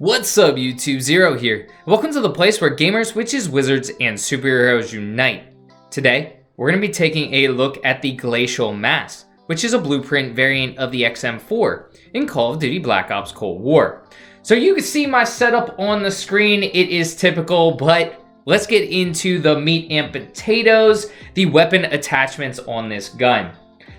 What's up YouTube, Zero here. Welcome to the place where gamers, witches, wizards, and superheroes unite. Today, we're going to be taking a look at the Glacial Mass, which is a blueprint variant of the XM4 in Call of Duty Black Ops Cold War. So you can see my setup on the screen. It is typical, but let's get into the meat and potatoes, the weapon attachments on this gun.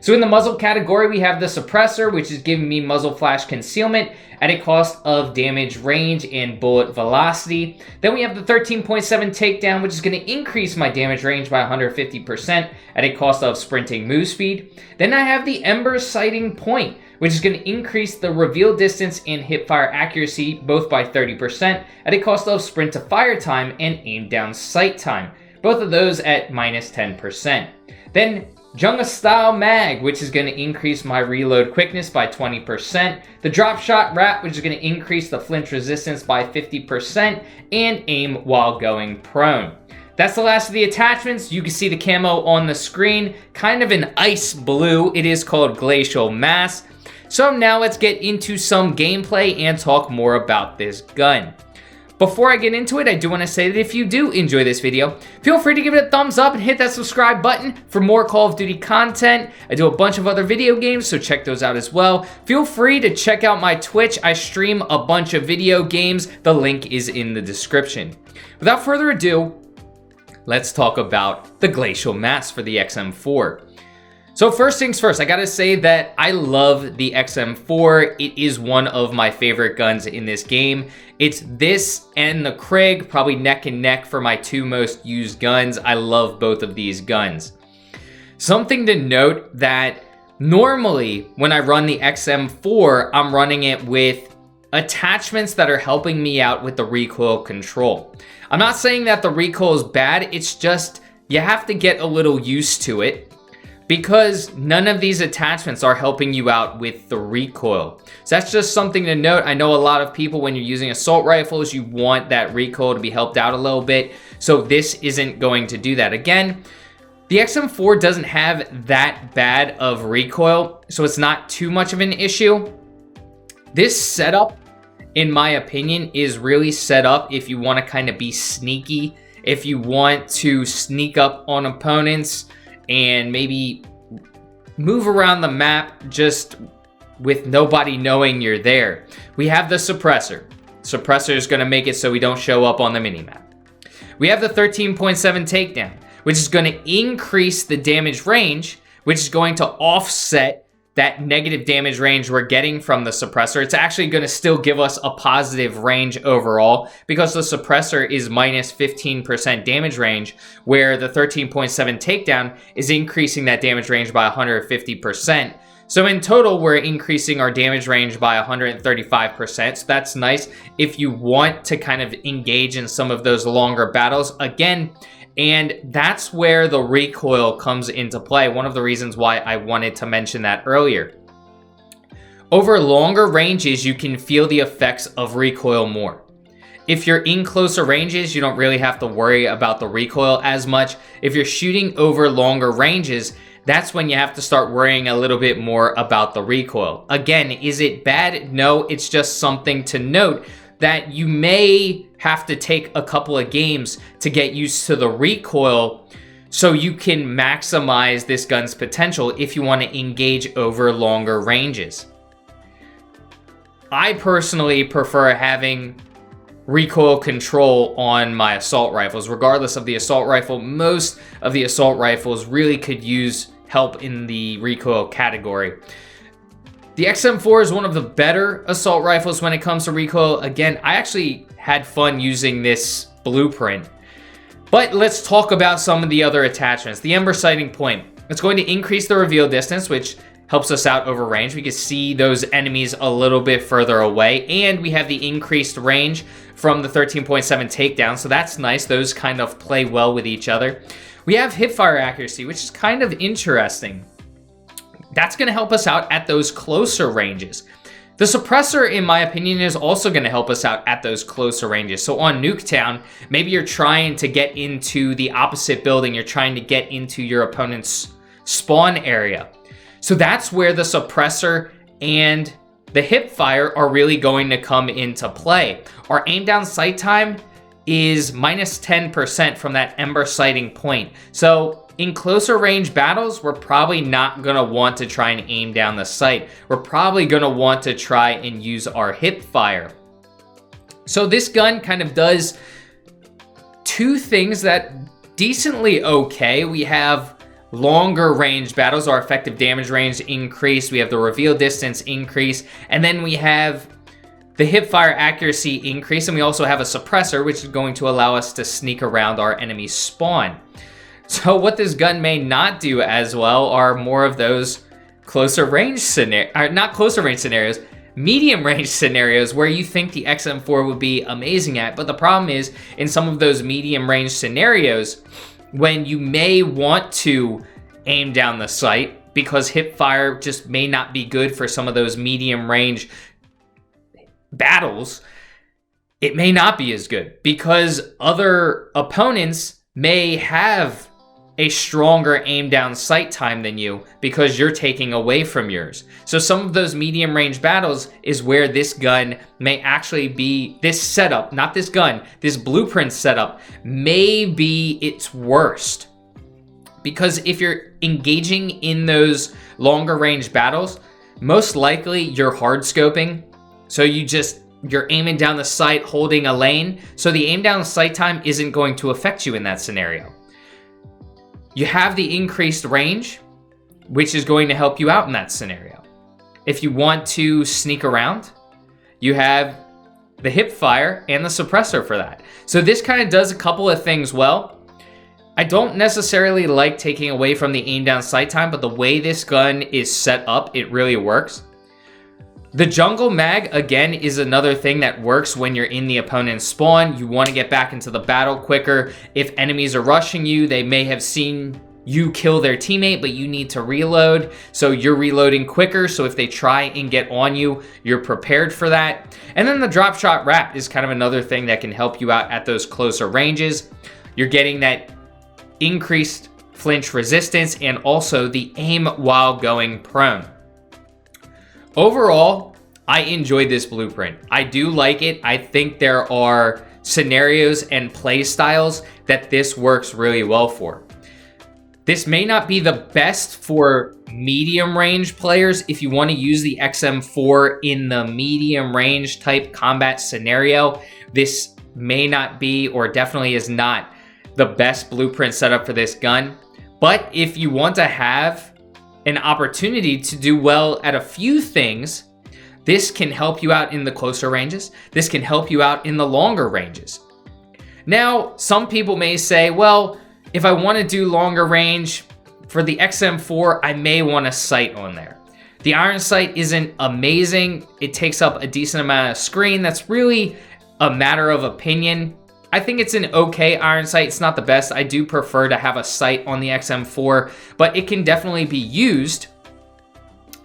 So in the muzzle category, we have the suppressor, which is giving me muzzle flash concealment at a cost of damage range and bullet velocity. Then we have the 13.7 takedown, which is going to increase my damage range by 150% at a cost of sprinting move speed. Then I have the Ember sighting point, which is going to increase the reveal distance and hip fire accuracy both by 30% at a cost of sprint to fire time and aim down sight time. Both of those at minus 10%. Then Jungle Style Mag, which is going to increase my reload quickness by 20%. The Drop Shot Wrap, which is going to increase the flinch resistance by 50%. And aim while going prone. That's the last of the attachments. You can see the camo on the screen. Kind of an ice blue. It is called Glacial Mass. So now let's get into some gameplay and talk more about this gun. Before I get into it, I do want to say that if you do enjoy this video, feel free to give it a thumbs up and hit that subscribe button for more Call of Duty content. I do a bunch of other video games, so check those out as well. Feel free to check out my Twitch. I stream a bunch of video games. The link is in the description. Without further ado, let's talk about the Glacial Mass for the XM4. So first things first, I gotta say that I love the XM4. It is one of my favorite guns in this game. It's this and the Krig, probably neck and neck for my two most used guns. I love both of these guns. Something to note that normally when I run the XM4, I'm running it with attachments that are helping me out with the recoil control. I'm not saying that the recoil is bad, it's just you have to get a little used to it, because none of these attachments are helping you out with the recoil. So that's just something to note. I know a lot of people, when you're using assault rifles, you want that recoil to be helped out a little bit. So this isn't going to do that. Again, the XM4 doesn't have that bad of recoil, so it's not too much of an issue. This setup, in my opinion, is really set up if you want to kind of be sneaky, if you want to sneak up on opponents, and maybe move around the map just with nobody knowing you're there. We have the suppressor. Suppressor is going to make it so we don't show up on the minimap. We have the 13.7 takedown, which is going to increase the damage range, which is going to offset that negative damage range we're getting from the suppressor. It's actually going to still give us a positive range overall because the suppressor is minus 15% damage range, where the 13.7 takedown is increasing that damage range by 150%. So in total, we're increasing our damage range by 135%. So that's nice if you want to kind of engage in some of those longer battles. Again, and that's where the recoil comes into play. One of the reasons why I wanted to mention that earlier. Over longer ranges, you can feel the effects of recoil more. If you're in closer ranges, you don't really have to worry about the recoil as much. If you're shooting over longer ranges, that's when you have to start worrying a little bit more about the recoil. Again, is it bad? No, it's just something to note that you may have to take a couple of games to get used to the recoil so you can maximize this gun's potential if you want to engage over longer ranges. I personally prefer having recoil control on my assault rifles. Regardless of the assault rifle, most of the assault rifles really could use help in the recoil category. The XM4 is one of the better assault rifles when it comes to recoil. Again, I actually had fun using this blueprint. But let's talk about some of the other attachments. The Ember sighting point. It's going to increase the reveal distance, which helps us out over range. We can see those enemies a little bit further away. And we have the increased range from the 13.7 takedown, so that's nice. Those kind of play well with each other. We have hip fire accuracy, which is kind of interesting. That's going to help us out at those closer ranges. The suppressor, in my opinion, is also going to help us out at those closer ranges. So on Nuketown, maybe you're trying to get into the opposite building. You're trying to get into your opponent's spawn area. So that's where the suppressor and the hip fire are really going to come into play. Our aim down sight time is minus 10% from that ember sighting point. So in closer range battles, we're probably not going to want to try and aim down the sight. We're probably going to want to try and use our hip fire. So this gun kind of does two things that decently okay. We have longer range battles, our effective damage range increase, we have the reveal distance increase, and then we have the hip fire accuracy increase, and we also have a suppressor, which is going to allow us to sneak around our enemy's spawn. So what this gun may not do as well are more of those closer range scenarios, not closer range scenarios, medium range scenarios where you think the XM4 would be amazing at. But the problem is, in some of those medium range scenarios, when you may want to aim down the sight because hip fire just may not be good for some of those medium range battles, it may not be as good because other opponents may have a stronger aim down sight time than you because you're taking away from yours. So some of those medium range battles is where this gun may actually be, this setup, not this gun, this blueprint setup may be its worst. Because if you're engaging in those longer range battles, most likely you're hard scoping. So you're aiming down the sight, holding a lane. So the aim down sight time isn't going to affect you in that scenario. You have the increased range, which is going to help you out in that scenario. If you want to sneak around, you have the hip fire and the suppressor for that. So this kind of does a couple of things well. I don't necessarily like taking away from the aim down sight time, but the way this gun is set up, it really works. The jungle mag, again, is another thing that works when you're in the opponent's spawn. You want to get back into the battle quicker. If enemies are rushing you, they may have seen you kill their teammate, but you need to reload. So you're reloading quicker. So if they try and get on you, you're prepared for that. And then the drop shot wrap is kind of another thing that can help you out at those closer ranges. You're getting that increased flinch resistance and also the aim while going prone. Overall, I enjoyed this blueprint. I do like it. I think there are scenarios and play styles that this works really well for. This may not be the best for medium range players. If you want to use the XM4 in the medium range type combat scenario, this may not be, or definitely is not, the best blueprint setup for this gun. But if you want to have an opportunity to do well at a few things, this can help you out in the closer ranges. This can help you out in the longer ranges. Now, some people may say, well, if I want to do longer range for the XM4, I may want a sight on there. The iron sight isn't amazing. It takes up a decent amount of screen. That's really a matter of opinion. I think it's an okay iron sight. It's not the best. I do prefer to have a sight on the XM4, but it can definitely be used.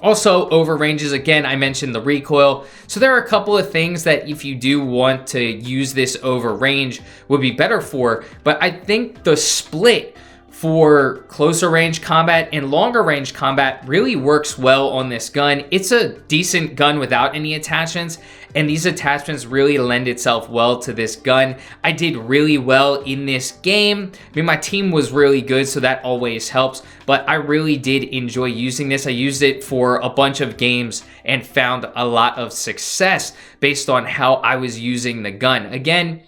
Also, over ranges, again, I mentioned the recoil. So there are a couple of things that if you do want to use this over range would be better for, but I think the split for closer range combat and longer range combat really works well on this gun. It's a decent gun without any attachments, and these attachments really lend itself well to this gun. I did really well in this game. I mean, my team was really good, so that always helps, but I really did enjoy using this. I used it for a bunch of games and found a lot of success based on how I was using the gun. Again,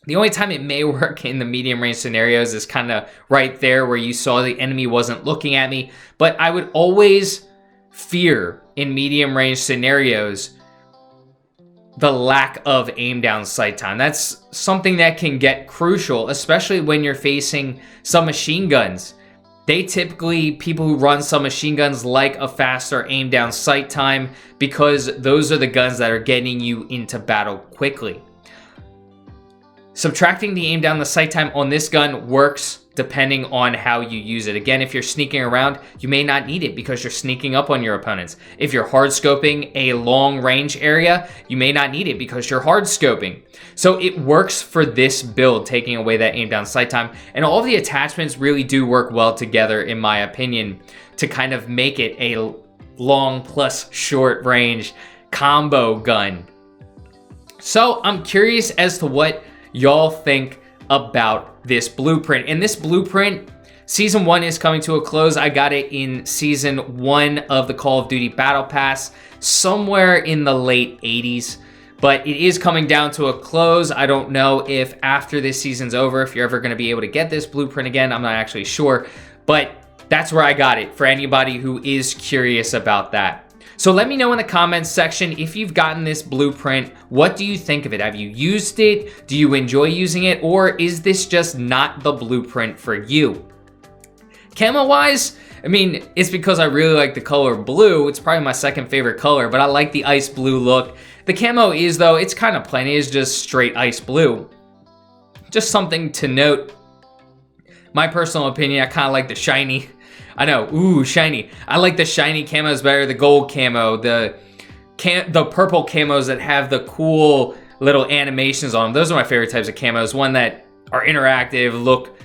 the only time it may work in the medium range scenarios is kind of right there where you saw the enemy wasn't looking at me. But I would always fear in medium range scenarios the lack of aim down sight time. That's something that can get crucial, especially when you're facing submachine guns. People who run submachine guns like a faster aim down sight time because those are the guns that are getting you into battle quickly. Subtracting the aim down the sight time on this gun works depending on how you use it. Again, if you're sneaking around, you may not need it because you're sneaking up on your opponents. If you're hard scoping a long range area, you may not need it because you're hard scoping. So it works for this build, taking away that aim down sight time. And all of the attachments really do work well together, in my opinion, to kind of make it a long plus short range combo gun. So I'm curious as to what y'all think about this blueprint. And this blueprint, Season 1 is coming to a close. I got it in Season 1 of the Call of Duty Battle Pass, somewhere in the late 80s. But it is coming down to a close. I don't know if after this season's over, if you're ever going to be able to get this blueprint again. I'm not actually sure. But that's where I got it, for anybody who is curious about that. So let me know in the comments section if you've gotten this blueprint. What do you think of it? Have you used it? Do you enjoy using it? Or is this just not the blueprint for you? Camo wise, I mean, it's because I really like the color blue. It's probably my second favorite color, but I like the ice blue look. The camo is, though, it's kind of plain. It is just straight ice blue. Just something to note. My personal opinion, I kind of like the shiny. I know, ooh, shiny. I like the shiny camos better, the gold camo, the purple camos that have the cool little animations on them. Those are my favorite types of camos, one that are interactive, look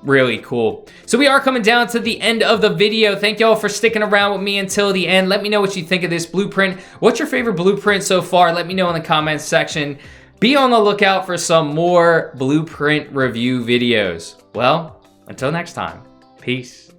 really cool. So we are coming down to the end of the video. Thank y'all for sticking around with me until the end. Let me know what you think of this blueprint. What's your favorite blueprint so far? Let me know in the comments section. Be on the lookout for some more blueprint review videos. Well, until next time, peace.